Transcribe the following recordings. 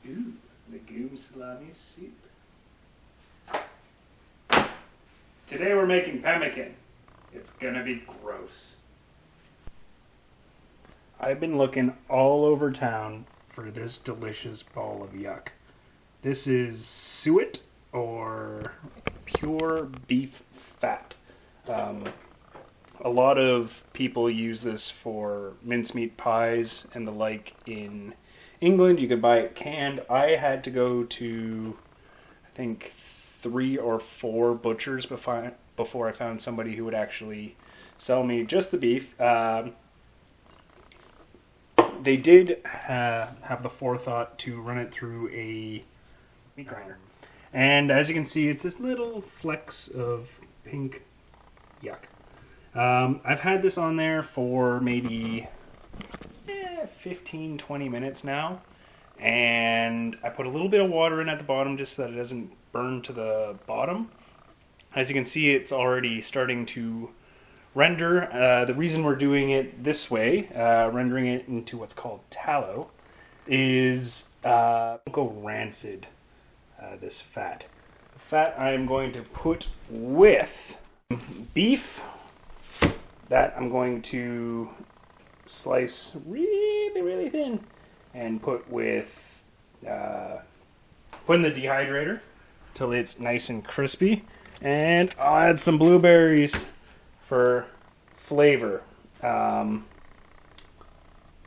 Ooh, legume salami soup. Today we're making pemmican. It's gonna be gross. I've been looking all over town for this delicious ball of yuck. This is suet, or pure beef fat. A lot of people use this for mincemeat pies and the like in England. You could buy it canned. I had to go to, I think, 3 or 4 butchers before I found somebody who would actually sell me just the beef. They did have the forethought to run it through a meat grinder. And as you can see, it's this little flecks of pink yuck. I've had this on there for maybe 15-20 minutes now, and I put a little bit of water in at the bottom just so that it doesn't burn to the bottom. As you can see, it's already starting to render. The reason we're doing it this way, rendering it into what's called tallow, is go rancid, this fat. The fat I am going to put with beef that I'm going to slice really, really thin and put with put in the dehydrator till it's nice and crispy, and I'll add some blueberries for flavor. All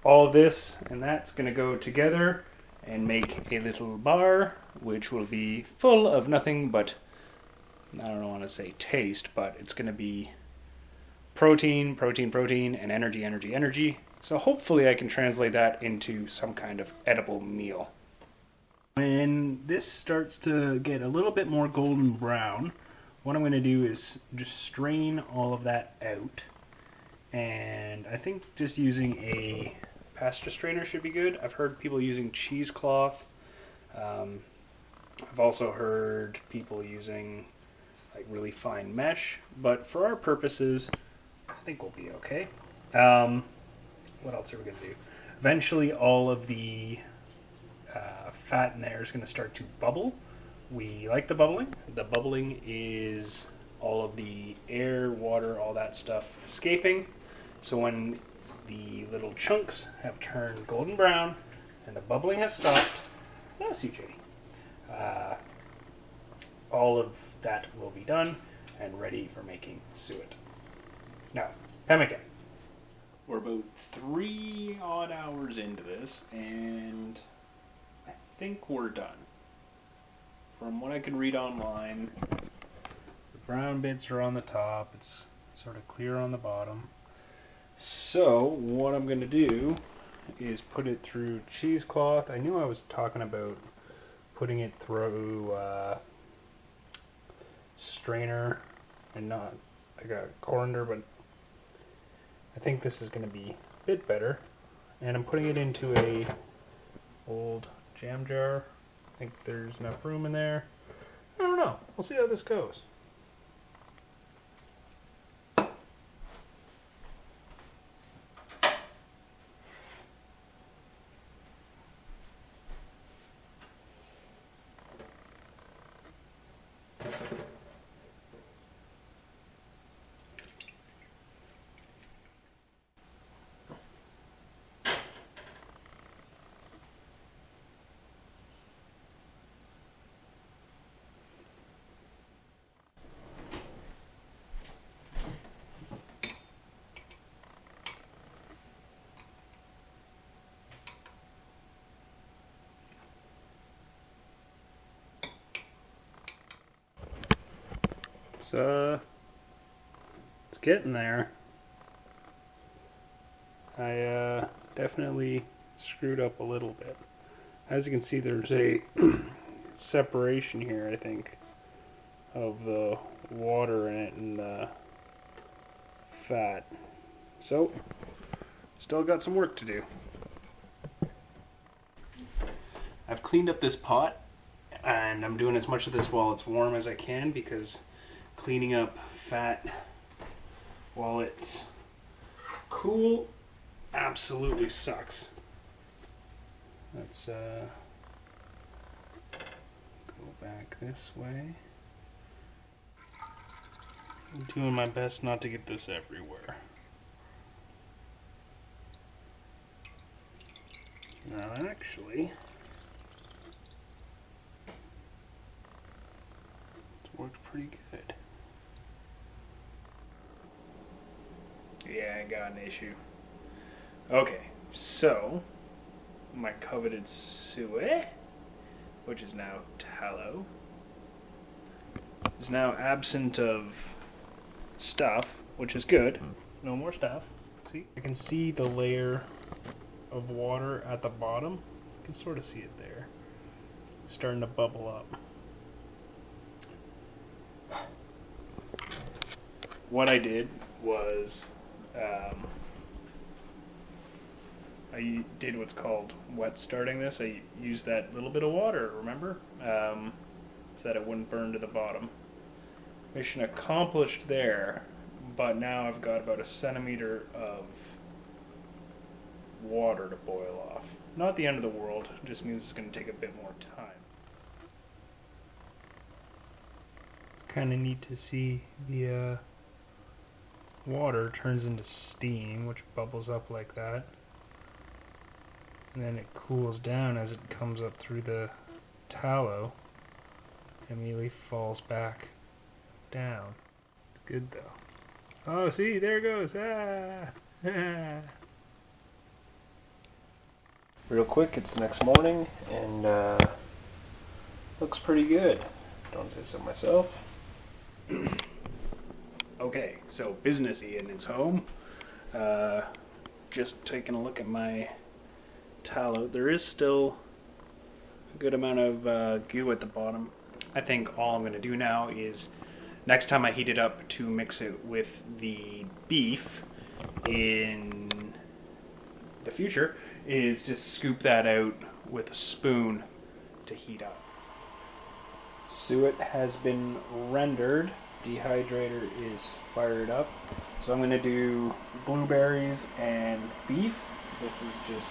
of this and that's going to go together and make a little bar, which will be full of nothing but, I don't want to say taste, but it's going to be protein, protein, protein, and energy, energy, energy. So hopefully I can translate that into some kind of edible meal. When this starts to get a little bit more golden brown, what I'm going to do is just strain all of that out. And I think just using a pasta strainer should be good. I've heard people using cheesecloth. I've also heard people using like really fine mesh, but for our purposes, I think we'll be okay. What else are we going to do? Eventually all of the fat in there is going to start to bubble. We like the bubbling. The bubbling is all of the air, water, all that stuff escaping. So when the little chunks have turned golden brown and the bubbling has stopped, that's you, CJ. All of that will be done and ready for making suet. Now, pemmican. We're about 3 odd hours into this, and I think we're done. From what I can read online, the brown bits are on the top, it's sort of clear on the bottom. So what I'm going to do is put it through cheesecloth. I knew I was talking about putting it through strainer and not like a colander, but I think this is going to be a bit better. And I'm putting it into a old jam jar. I think there's enough room in there. I don't know. We'll see how this goes. It's getting there. I definitely screwed up a little bit. As you can see, there's a separation here, I think, of the water in it and the fat. So, still got some work to do. I've cleaned up this pot, and I'm doing as much of this while it's warm as I can, because cleaning up fat while it's cool absolutely sucks. That's back this way. I'm doing my best not to get this everywhere. Now, actually, it's worked pretty good. Yeah, I got an issue. Okay, so my coveted suet, which is now tallow, is now absent of stuff, which is good. No more stuff. See, I can see the layer of water at the bottom. You can sort of see it there. It's starting to bubble up. What I did was I did what's called wet starting this. I used that little bit of water, remember? So that it wouldn't burn to the bottom. Mission accomplished there, but now I've got about 1 centimeter of water to boil off. Not the end of the world, it just means it's going to take a bit more time. It's kind of neat to see the water turns into steam, which bubbles up like that. And then it cools down as it comes up through the tallow. It immediately falls back down. It's good though. Oh, see, there it goes. Ah! Real quick, it's the next morning, and looks pretty good. Don't say so myself. Okay, so business Ian is home. Just taking a look at my tallow. There is still a good amount of goo at the bottom. I think all I'm going to do now is, next time I heat it up to mix it with the beef in the future, is just scoop that out with a spoon to heat up. Suet has been rendered. Dehydrator is fired up. So I'm going to do blueberries and beef. This is just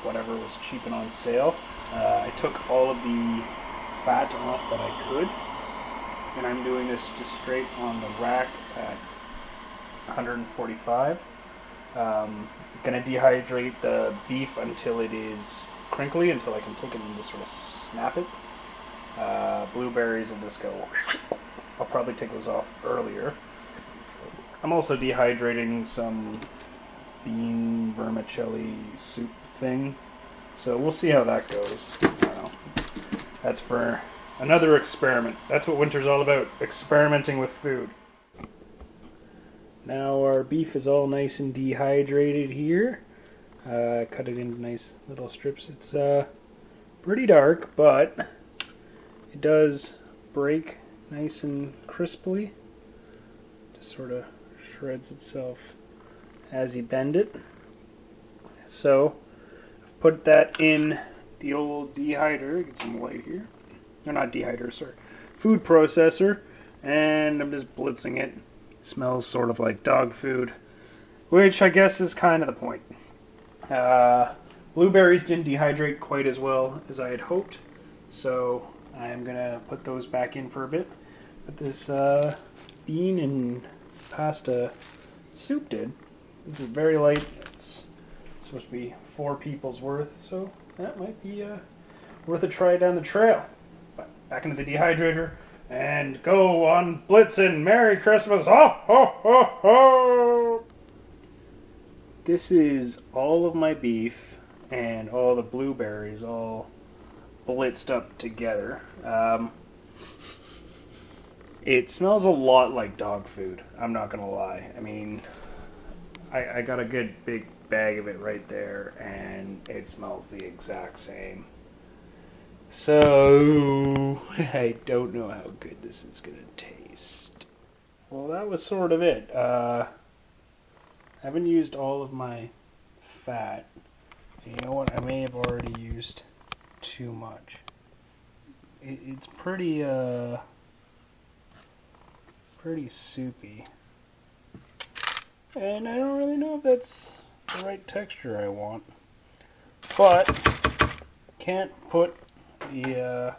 whatever was cheap and on sale. I took all of the fat off that I could, and I'm doing this just straight on the rack at 145. Going to dehydrate the beef until it is crinkly, until I can take it and just sort of snap it. Blueberries will just go. I'll probably take those off earlier. I'm also dehydrating some bean vermicelli soup thing, so we'll see how that goes. I don't know. That's for another experiment. That's what winter's all about, experimenting with food. Now our beef is all nice and dehydrated here. Cut it into nice little strips. It's pretty dark, but it does break nice and crisply. Just sort of shreds itself as you bend it. So I've put that in the old dehydrator. Get some light here. No, not dehydrator, sorry. Food processor. And I'm just blitzing it. Smells sort of like dog food, which I guess is kind of the point. Blueberries didn't dehydrate quite as well as I had hoped, so I'm going to put those back in for a bit. But this bean and pasta soup did. This is very light. It's supposed to be 4 people's worth, so that might be worth a try down the trail. But back into the dehydrator. And go on blitzing. Merry Christmas. Ho, ho, ho, ho. This is all of my beef and all the blueberries all blitzed up together. It smells a lot like dog food. I'm not going to lie. I mean, I got a good big bag of it right there, and it smells the exact same. So, I don't know how good this is going to taste. Well, that was sort of it. I haven't used all of my fat. You know what? I may have already used too much. It's pretty soupy. And I don't really know if that's the right texture I want. But, can't put the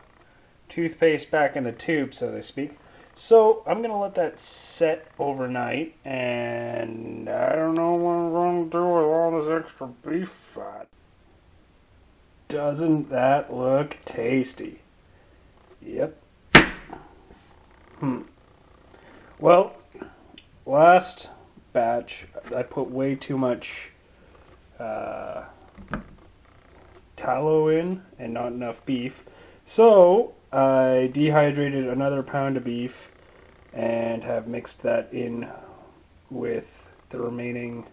toothpaste back in the tube, so to speak. So I'm going to let that set overnight, and I don't know what I'm going to do with all this extra beef fat. Doesn't that look tasty? Yep. Well, last batch, I put way too much tallow in and not enough beef. So I dehydrated another pound of beef and have mixed that in with the remaining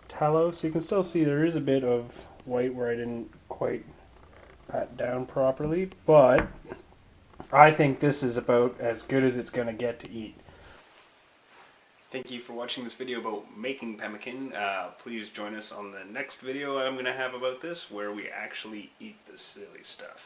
tallow. So you can still see there is a bit of white where I didn't quite pat down properly, but I think this is about as good as it's going to get to eat. Thank you for watching this video about making pemmican. Please join us on the next video I'm going to have about this, where we actually eat this silly stuff.